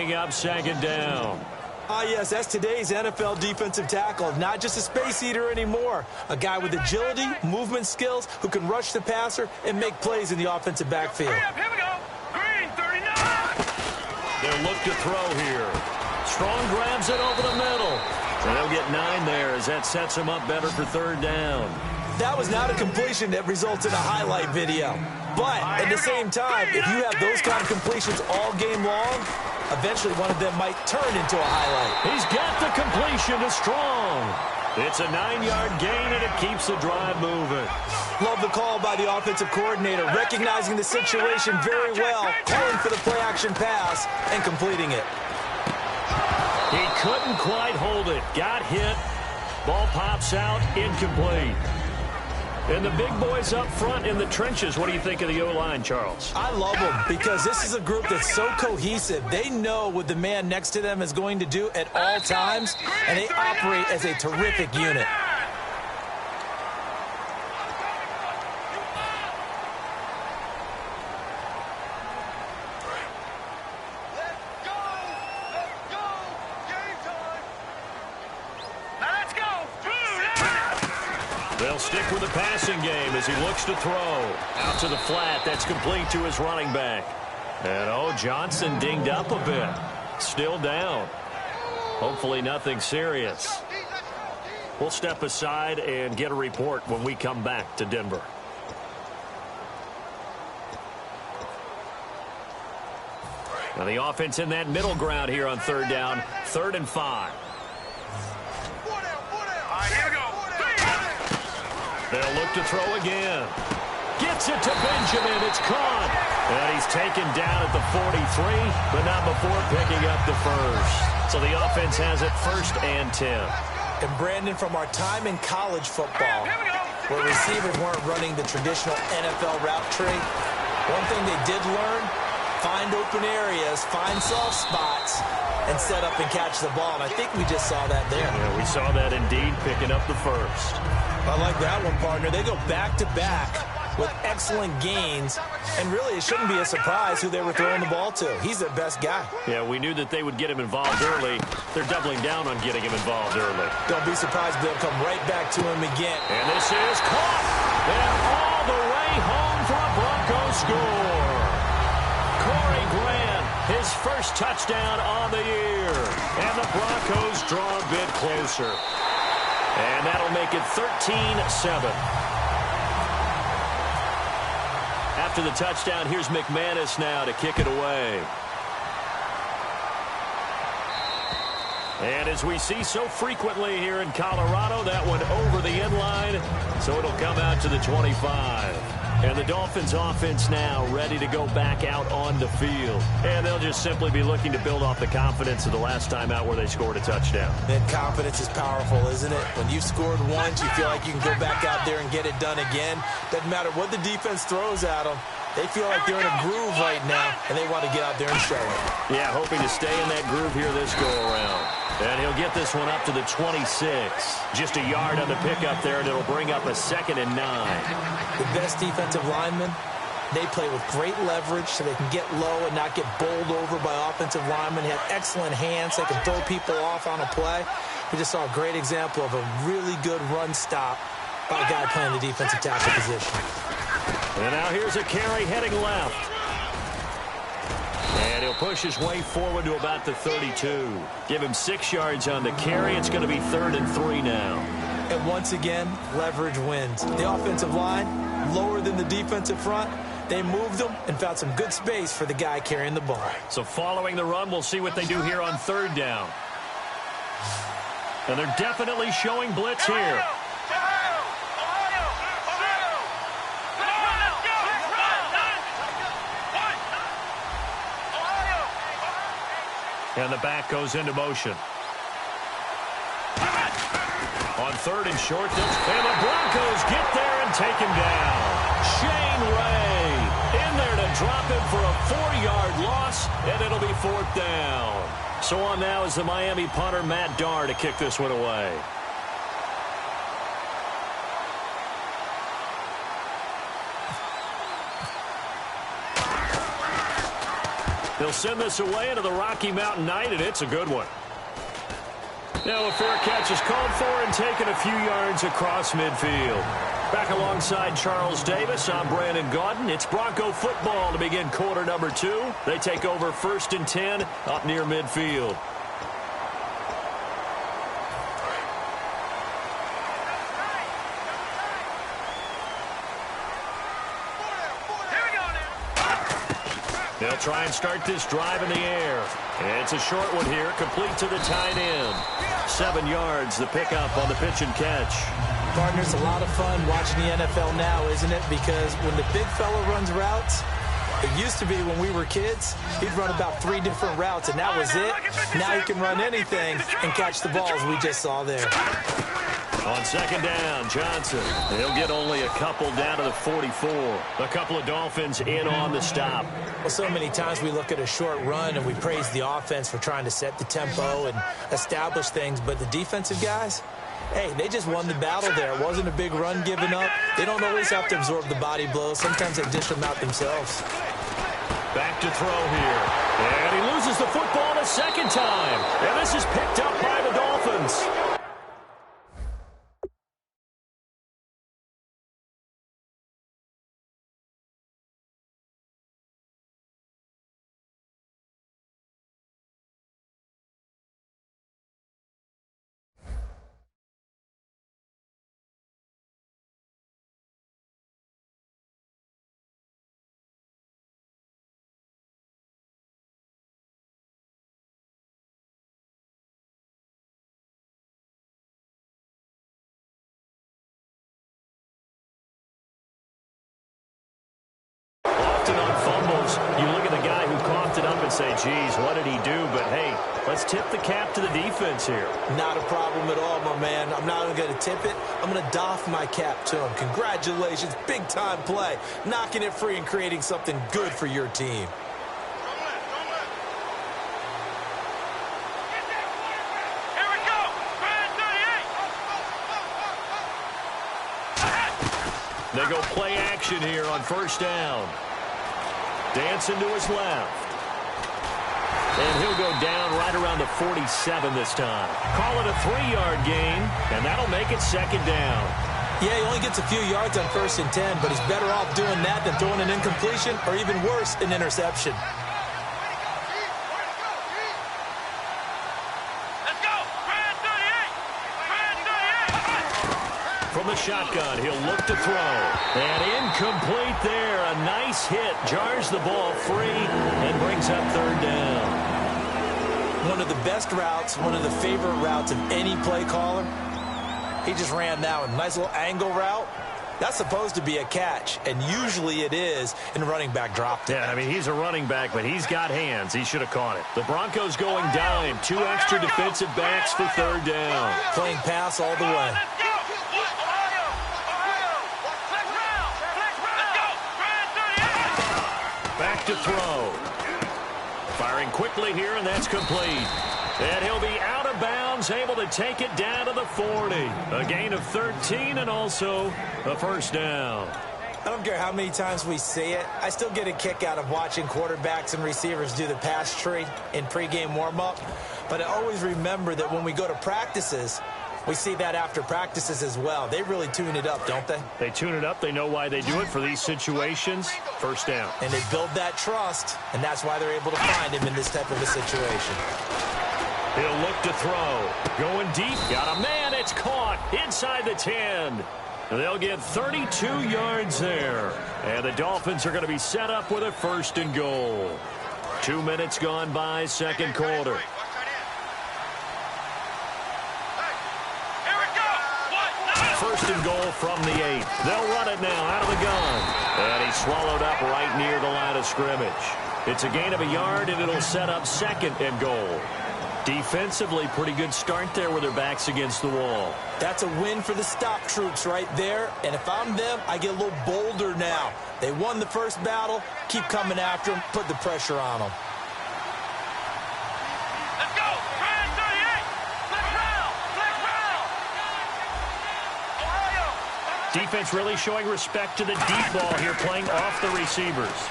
bringing up second down. Ah, yes, that's today's NFL defensive tackle. Not just a space eater anymore. A guy with agility, movement skills, who can rush the passer and make plays in the offensive backfield. Here we go. Green, 39. They'll look to throw here. Strong grabs it over the middle. And they'll get 9 there as that sets them up better for third down. That was not a completion that results in a highlight video. But at the same time, if you have those kind of completions all game long, eventually one of them might turn into a highlight. He's got the completion to Strong. It's a 9-yard gain, and it keeps the drive moving. Love the call by the offensive coordinator, recognizing the situation very well, calling for the play-action pass, and completing it. He couldn't quite hold it. Got hit. Ball pops out, incomplete. And the big boys up front in the trenches, what do you think of the O-line, Charles? I love them because this is a group that's so cohesive. They know what the man next to them is going to do at all times, and they operate as a terrific unit. They'll stick with the passing game as he looks to throw. Out to the flat. That's complete to his running back. And, oh, Johnson dinged up a bit. Still down. Hopefully nothing serious. We'll step aside and get a report when we come back to Denver. Now the offense in that middle ground here on third down. 3rd and 5. Here we go. They'll look to throw again. Gets it to Benjamin. It's caught. And he's taken down at the 43, but not before picking up the first. So the offense has it 1st and 10. And Brandon, from our time in college football, where receivers weren't running the traditional NFL route tree, one thing they did learn, find open areas, find soft spots, and set up and catch the ball. And I think we just saw that there. Yeah, we saw that indeed, picking up the first. I like that one, partner. They go back-to-back with excellent gains, and really it shouldn't be a surprise who they were throwing the ball to. He's their best guy. Yeah, we knew that they would get him involved early. They're doubling down on getting him involved early. Don't be surprised they'll come right back to him again. And this is caught. And all the way home for a Broncos score. Corey Grant, his first touchdown on the year. And the Broncos draw a bit closer. And that'll make it 13-7. After the touchdown, here's McManus now to kick it away. And as we see so frequently here in Colorado, that one over the end line, so it'll come out to the 25. And the Dolphins offense now ready to go back out on the field. And they'll just simply be looking to build off the confidence of the last time out where they scored a touchdown. That confidence is powerful, isn't it? When you've scored once, you feel like you can go back out there and get it done again. Doesn't matter what the defense throws at them. They feel like they're in a groove right now, and they want to get out there and show it. Yeah, hoping to stay in that groove here this go-around. And he'll get this one up to the 26. Just a yard on the pickup there, and it'll bring up a 2nd and 9. The best defensive linemen, they play with great leverage so they can get low and not get bowled over by offensive linemen. They have excellent hands. They can throw people off on a play. We just saw a great example of a really good run stop by a guy playing the defensive tackle position. And now here's a carry heading left. And he'll push his way forward to about the 32. Give him 6 yards on the carry. It's going to be 3rd and 3 now. And once again, leverage wins. The offensive line, lower than the defensive front. They moved them and found some good space for the guy carrying the ball. So following the run, we'll see what they do here on 3rd down. And they're definitely showing blitz here. And the back goes into motion. On 3rd and short, and the Broncos get there and take him down. Shane Ray in there to drop him for a 4-yard loss, and it'll be 4th down. So on now is the Miami punter, Matt Darr, to kick this one away. They'll send this away into the Rocky Mountain Night, and it's a good one. Now a fair catch is called for and taken a few yards across midfield. Back alongside Charles Davis, I'm Brandon Gaudin. It's Bronco football to begin quarter number 2. They take over 1st and 10 up near midfield. They'll try and start this drive in the air. It's a short one here, complete to the tight end. 7 yards, the pickup on the pitch and catch. Partners, a lot of fun watching the NFL now, isn't it? Because when the big fella runs routes, it used to be when we were kids, he'd run about 3 different routes, and that was it. Now he can run anything and catch the balls we just saw there. On 2nd down, Johnson. He'll get only a couple down to the 44. A couple of Dolphins in on the stop. Well, so many times we look at a short run and we praise the offense for trying to set the tempo and establish things, but the defensive guys, hey, they just won the battle there. It wasn't a big run given up. They don't always have to absorb the body blows. Sometimes they dish them out themselves. Back to throw here. And he loses the football a 2nd time. And this is picked up by the Dolphins. Often on fumbles, you look at the guy who coughed it up and say, geez, what did he do? But, hey, let's tip the cap to the defense here. Not a problem at all, my man. I'm not even going to tip it. I'm going to doff my cap to him. Congratulations. Big-time play. Knocking it free and creating something good for your team. They go play action here on 1st down. Dancing to his left. And he'll go down right around the 47 this time. Call it a 3-yard gain, and that'll make it 2nd down. Yeah, he only gets a few yards on 1st and 10, but he's better off doing that than throwing an incompletion or even worse, an interception. From the shotgun, he'll look to throw. And incomplete there. A nice hit. Jars the ball free and brings up 3rd down. One of the best routes, one of the favorite routes of any play caller. He just ran that one. Nice little angle route. That's supposed to be a catch, and usually it is, and the running back dropped it. Yeah, I mean, he's a running back, but he's got hands. He should have caught it. The Broncos going dime. 2 extra defensive backs for 3rd down. Playing pass all the way. Back to throw. Firing quickly here, and that's complete. And he'll be out of bounds, able to take it down to the 40. A gain of 13 and also a 1st down. I don't care how many times we see it. I still get a kick out of watching quarterbacks and receivers do the pass tree in pregame warm-up. But I always remember that when we go to practices, we see that after practices as well. They really tune it up, don't they? They tune it up. They know why they do it for these situations. 1st down. And they build that trust, and that's why they're able to find him in this type of a situation. He'll look to throw. Going deep. Got a man. It's caught inside the 10. They'll get 32 yards there. And the Dolphins are going to be set up with a 1st and goal. 2 minutes gone by, 2nd quarter. First and goal from the 8. They'll run it now out of the gun. And he's swallowed up right near the line of scrimmage. It's a gain of a yard, and it'll set up 2nd and goal. Defensively, pretty good start there with their backs against the wall. That's a win for the stop troops right there. And if I'm them, I get a little bolder now. They won the first battle. Keep coming after them. Put the pressure on them. Let's go! Brand 38! Flex round! Flex round! Ohio! Defense really showing respect to the deep ball here, playing off the receivers.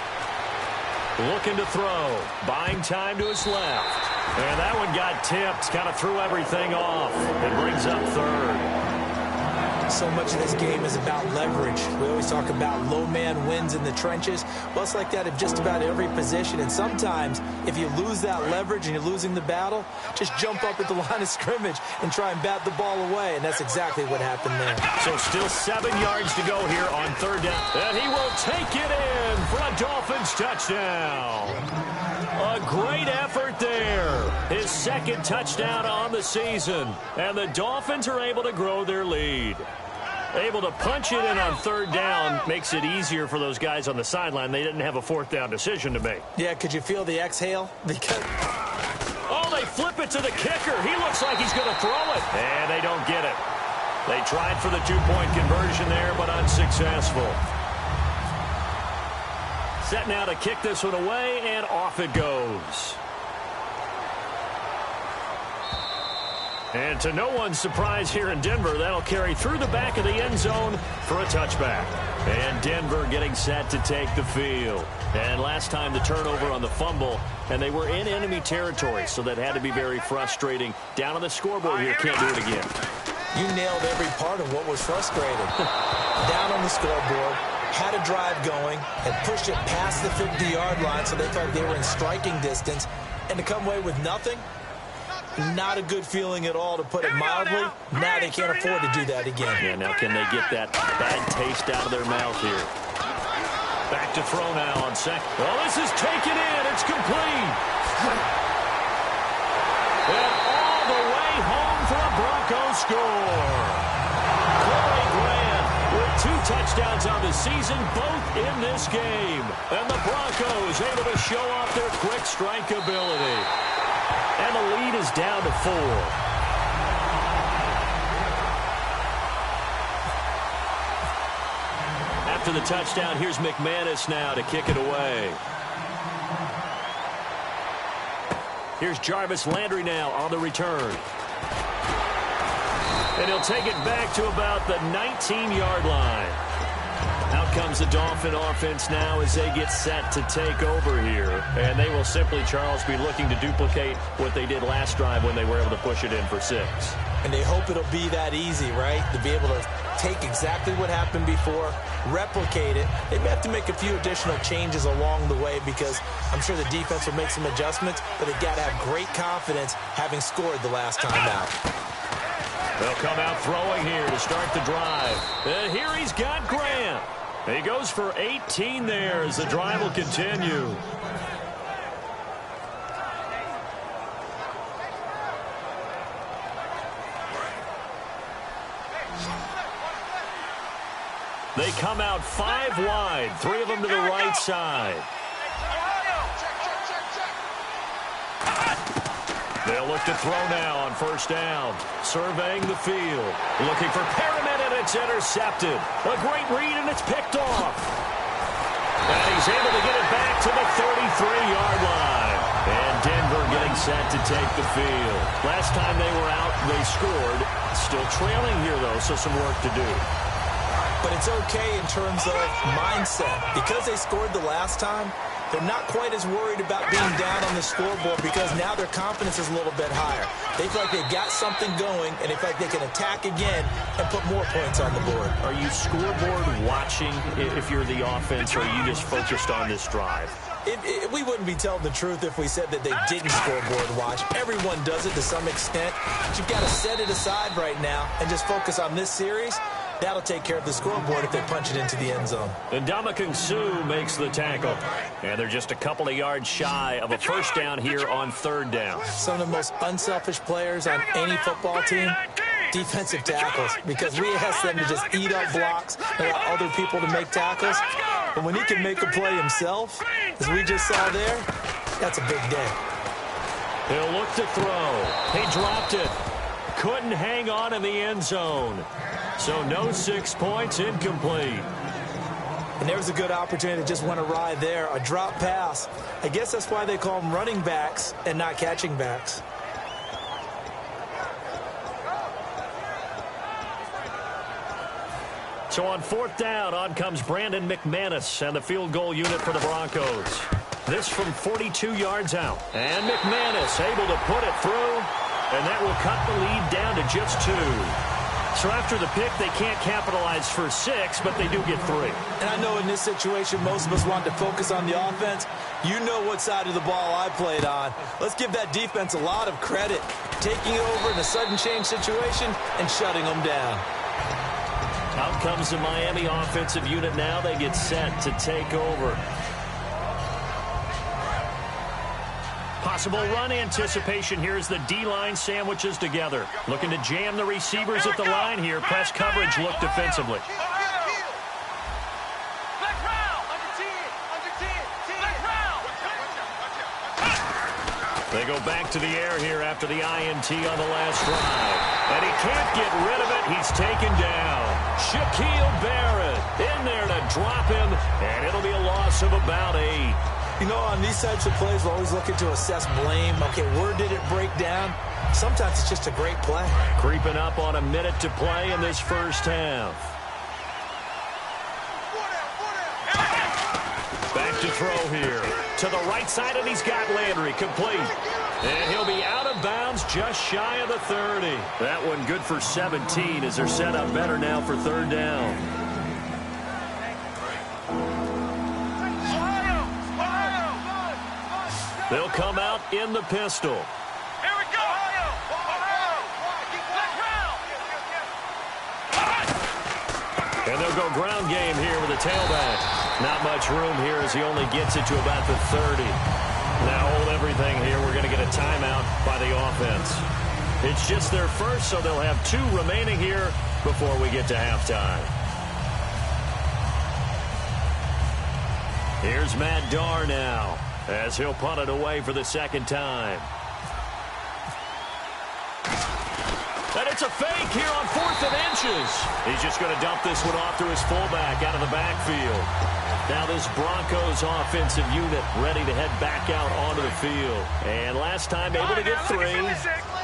Looking to throw. Buying time to his left. And that one got tipped. Kind of threw everything off. It brings up third. So much of this game is about leverage. We always talk about low man wins in the trenches. Well, it's like that in just about every position. And sometimes, if you lose that leverage and you're losing the battle, just jump up at the line of scrimmage and try and bat the ball away. And that's exactly what happened there. So still 7 yards to go here on third down. And he will take it in for a Dolphins touchdown. A great effort there. His second touchdown on the season. And the Dolphins are able to grow their lead. Able to punch it in on third down makes it easier for those guys on the sideline. They didn't have a fourth down decision to make. Yeah, could you feel the exhale? Because oh, they flip it to the kicker. He looks like he's going to throw it. And they don't get it. They tried for the two-point conversion there, but unsuccessful. Set now to kick this one away, and off it goes. And to no one's surprise here in Denver, that'll carry through the back of the end zone for a touchback. And Denver getting set to take the field. And last time the turnover on the fumble, and they were in enemy territory, so that had to be very frustrating. Down on the scoreboard here, can't do it again. You nailed every part of what was frustrating. Down on the scoreboard, had a drive going, and pushed it past the 50-yard line so they felt they were in striking distance, and to come away with nothing? Not a good feeling at all, to put it mildly. Now they can't afford to do that again. Yeah, now can they get that bad taste out of their mouth here? Back to throw now on second. Well, this is taken in. It's complete. And all the way home for a Broncos score. Corey Grant with 2 touchdowns on the season, both in this game. And the Broncos able to show off their quick strike ability. And the lead is down to 4. After the touchdown, here's McManus now to kick it away. Here's Jarvis Landry now on the return. And he'll take it back to about the 19-yard line. Out comes the Dolphin offense now as they get set to take over here. And they will simply, Charles, be looking to duplicate what they did last drive when they were able to push it in for 6. And they hope it'll be that easy, right? To be able to take exactly what happened before, replicate it. They may have to make a few additional changes along the way because I'm sure the defense will make some adjustments, but they've got to have great confidence having scored the last time out. They'll come out throwing here to start the drive. And here he's got Grant. He goes for 18 there as the drive will continue. They come out 5 wide, 3 of them to the right side. They'll look to throw now on first down. Surveying the field. Looking for Perriman, and it's intercepted. A great read, and it's picked off. And he's able to get it back to the 33-yard line. And Denver getting set to take the field. Last time they were out, they scored. Still trailing here, though, so some work to do. But it's okay in terms of mindset. Because they scored the last time, they're not quite as worried about being down on the scoreboard because now their confidence is a little bit higher. They feel like they've got something going, and they feel like they can attack again and put more points on the board. Are you scoreboard watching if you're the offense, or are you just focused on this drive? We wouldn't be telling the truth if we said that they didn't scoreboard watch. Everyone does it to some extent. But you've got to set it aside right now and just focus on this series. That'll take care of the scoreboard if they punch it into the end zone. And Ndamukong Suh makes the tackle. And they're just a couple of yards shy of a first down here on third down. Some of the most unselfish players on any football team, defensive tackles. Because we ask them to just eat up blocks and allow other people to make tackles. But when he can make a play himself, as we just saw there, that's a big day. He'll look to throw. He dropped it. Couldn't hang on in the end zone. So no 6 points, incomplete. And there was a good opportunity that just went awry there. A drop pass. I guess that's why they call them running backs and not catching backs. So on fourth down, on comes Brandon McManus and the field goal unit for the Broncos. This from 42 yards out. And McManus able to put it through, and that will cut the lead down to just 2. So after the pick, they can't capitalize for 6, but they do get 3. And I know in this situation, most of us want to focus on the offense. You know what side of the ball I played on. Let's give that defense a lot of credit. Taking over in a sudden change situation and shutting them down. Out comes the Miami offensive unit now. They get set to take over. Possible run anticipation here as the D-line sandwiches together. Looking to jam the receivers at the line here. Press coverage look defensively. They go back to the air here after the INT on the last drive. And he can't get rid of it. He's taken down. Shaquille Barrett in there to drop him. And it'll be a loss of about 8. You know, on these types of plays, we're always looking to assess blame. Okay, where did it break down? Sometimes it's just a great play. Creeping up on a minute to play in this first half. Back to throw here. To the right side, and he's got Landry complete. And he'll be out of bounds just shy of the 30. That one good for 17 as they're set up better now for 3rd down. They'll come out in the pistol. Here we go. And they'll go ground game here with a tailback. Not much room here as he only gets it to about the 30. Now hold everything here. We're going to get a timeout by the offense. It's just their first, so they'll have 2 remaining here before we get to halftime. Here's Matt Darr now, as he'll punt it away for the 2nd time. And it's a fake here on 4th and inches. He's just going to dump this one off to his fullback out of the backfield. Now this Broncos offensive unit ready to head back out onto the field. And last time able to get 3.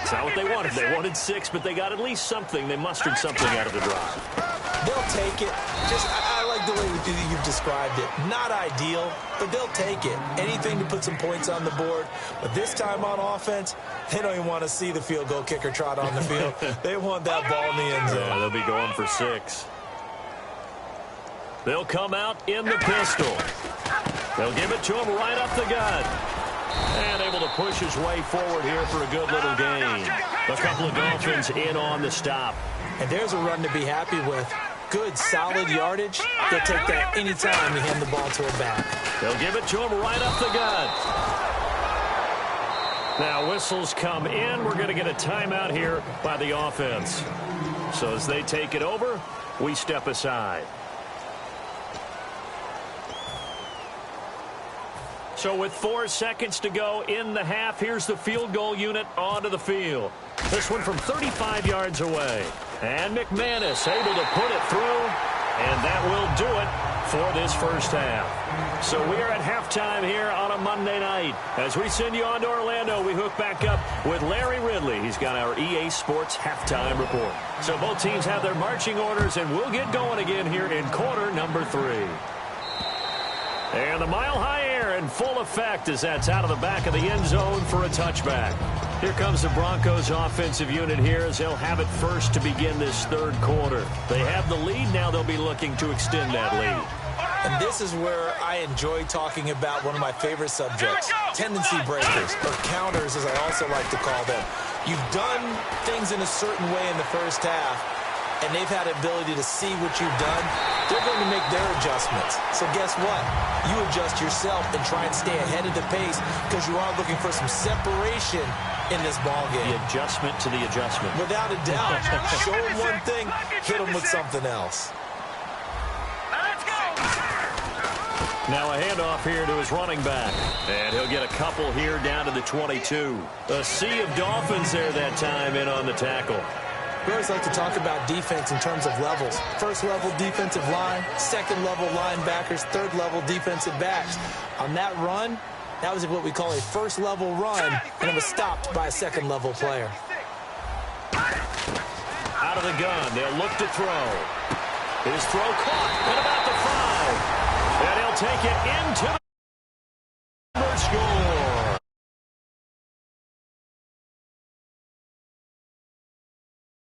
It's not what they wanted. They wanted 6, but they got at least something. They mustered something out of the drive. They'll take it. I like the way you've described it. Not ideal, but they'll take it. Anything to put some points on the board. But this time on offense, they don't even want to see the field goal kicker trot on the field. They want that ball in the end zone. Yeah, they'll be going for 6. They'll come out in the pistol. They'll give it to him right up the gut. And able to push his way forward here for a good little gain. A couple of Dolphins in on the stop. And there's a run to be happy with. Good, solid yardage. They'll take that anytime you hand the ball to him back. They'll give it to him right up the gut. Now whistles come in. We're going to get a timeout here by the offense. So as they take it over, we step aside. So with 4 seconds to go in the half, here's the field goal unit onto the field. This one from 35 yards away. And McManus able to put it through, and that will do it for this first half. So we are at halftime here on a Monday night. As we send you on to Orlando, we hook back up with Larry Ridley. He's got our EA Sports halftime report. So both teams have their marching orders, and we'll get going again here in quarter number 3. And the mile-high air in full effect as that's out of the back of the end zone for a touchback. Here comes the Broncos offensive unit here as they'll have it first to begin this 3rd quarter. They have the lead. Now they'll be looking to extend that lead. And this is where I enjoy talking about one of my favorite subjects, tendency breakers, or counters as I also like to call them. You've done things in a certain way in the first half, and they've had the ability to see what you've done. They're going to make their adjustments. So guess what? You adjust yourself and try and stay ahead of the pace because you are looking for some separation in this ball game. The adjustment to the adjustment. Without a doubt. Show them one thing, hit them with something else. Now a handoff here to his running back. And he'll get a couple here down to the 22. A sea of Dolphins there that time in on the tackle. We always like to talk about defense in terms of levels. First level defensive line, second level linebackers, third level defensive backs. On that run, that was what we call a first level run, and it was stopped by a second level player. Out of the gun, they'll look to throw. His throw caught at about the 5. And he'll take it into